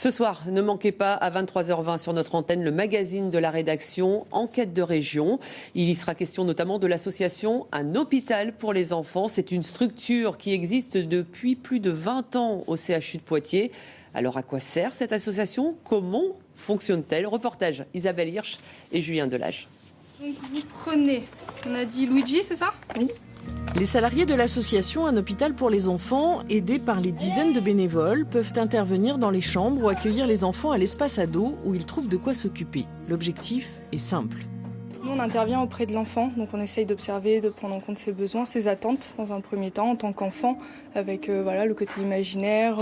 Ce soir, ne manquez pas à 23h20 sur notre antenne le magazine de la rédaction Enquête de région. Il y sera question notamment de l'association Un hôpital pour les enfants. C'est une structure qui existe depuis plus de 20 ans au CHU de Poitiers. Alors à quoi sert cette association? Comment fonctionne-t-elle? Reportage Isabelle Hirsch et Julien Delage. Donc vous prenez, on a dit Luigi, c'est ça? Oui. Les salariés de l'association Un hôpital pour les enfants, aidés par les dizaines de bénévoles, peuvent intervenir dans les chambres ou accueillir les enfants à l'espace ado où ils trouvent de quoi s'occuper. L'objectif est simple. Nous, on intervient auprès de l'enfant, donc on essaye d'observer, de prendre en compte ses besoins, ses attentes dans un premier temps en tant qu'enfant, avec le côté imaginaire,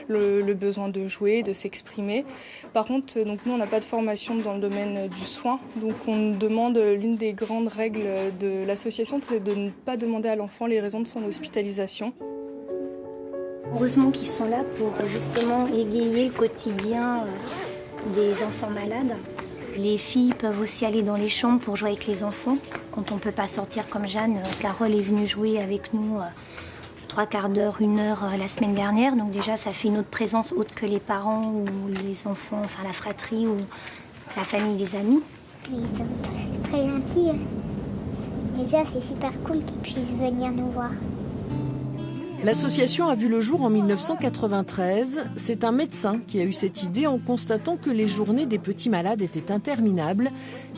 le besoin de jouer, de s'exprimer. Par contre, donc nous, on n'a pas de formation dans le domaine du soin, donc on demande, l'une des grandes règles de l'association, c'est de ne pas demander à l'enfant les raisons de son hospitalisation. Heureusement qu'ils sont là pour justement égayer le quotidien des enfants malades. Les filles peuvent aussi aller dans les chambres pour jouer avec les enfants. Quand on ne peut pas sortir comme Jeanne, Carole est venue jouer avec nous 3/4 d'heure, 1 heure la semaine dernière. Donc déjà, ça fait une autre présence autre que les parents ou les enfants, enfin la fratrie ou la famille, les amis. Ils sont très gentils. Déjà, c'est super cool qu'ils puissent venir nous voir. L'association a vu le jour en 1993. C'est un médecin qui a eu cette idée en constatant que les journées des petits malades étaient interminables.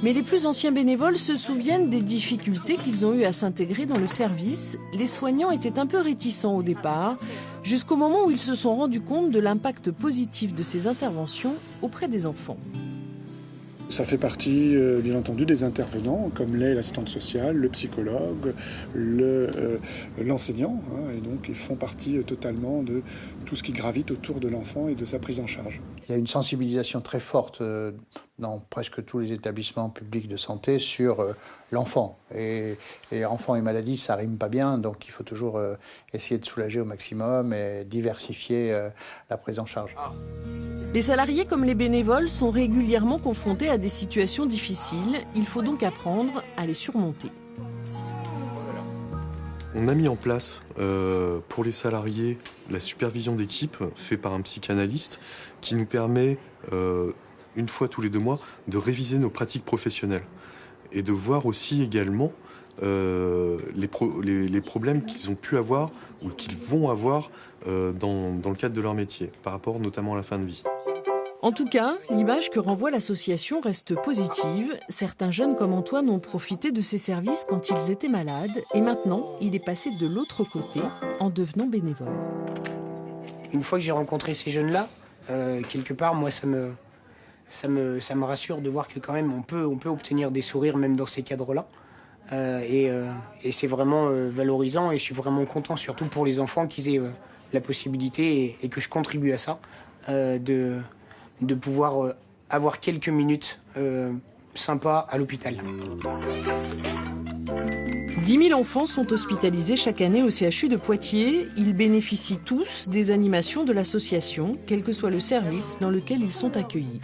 Mais les plus anciens bénévoles se souviennent des difficultés qu'ils ont eues à s'intégrer dans le service. Les soignants étaient un peu réticents au départ, jusqu'au moment où ils se sont rendus compte de l'impact positif de ces interventions auprès des enfants. Ça fait partie, bien entendu, des intervenants, comme l'est l'assistante sociale, le psychologue, l'enseignant. Et donc, ils font partie totalement de tout ce qui gravite autour de l'enfant et de sa prise en charge. Il y a une sensibilisation très forte dans presque tous les établissements publics de santé sur l'enfant. Et enfant et maladie, ça rime pas bien, donc il faut toujours essayer de soulager au maximum et diversifier la prise en charge. Les salariés comme les bénévoles sont régulièrement confrontés à des situations difficiles. Il faut donc apprendre à les surmonter. On a mis en place pour les salariés la supervision d'équipe faite par un psychanalyste qui nous permet, une fois tous les 2 mois, de réviser nos pratiques professionnelles et de voir aussi également les problèmes qu'ils ont pu avoir ou qu'ils vont avoir dans le cadre de leur métier, par rapport notamment à la fin de vie. En tout cas, l'image que renvoie l'association reste positive. Certains jeunes comme Antoine ont profité de ces services quand ils étaient malades et maintenant, il est passé de l'autre côté en devenant bénévole. Une fois que j'ai rencontré ces jeunes-là, quelque part, moi, ça me rassure de voir que quand même on peut obtenir des sourires même dans ces cadres-là. Et c'est vraiment valorisant et je suis vraiment content, surtout pour les enfants, qu'ils aient la possibilité et que je contribue à ça, de pouvoir avoir quelques minutes sympas à l'hôpital. 10 000 enfants sont hospitalisés chaque année au CHU de Poitiers. Ils bénéficient tous des animations de l'association, quel que soit le service dans lequel ils sont accueillis.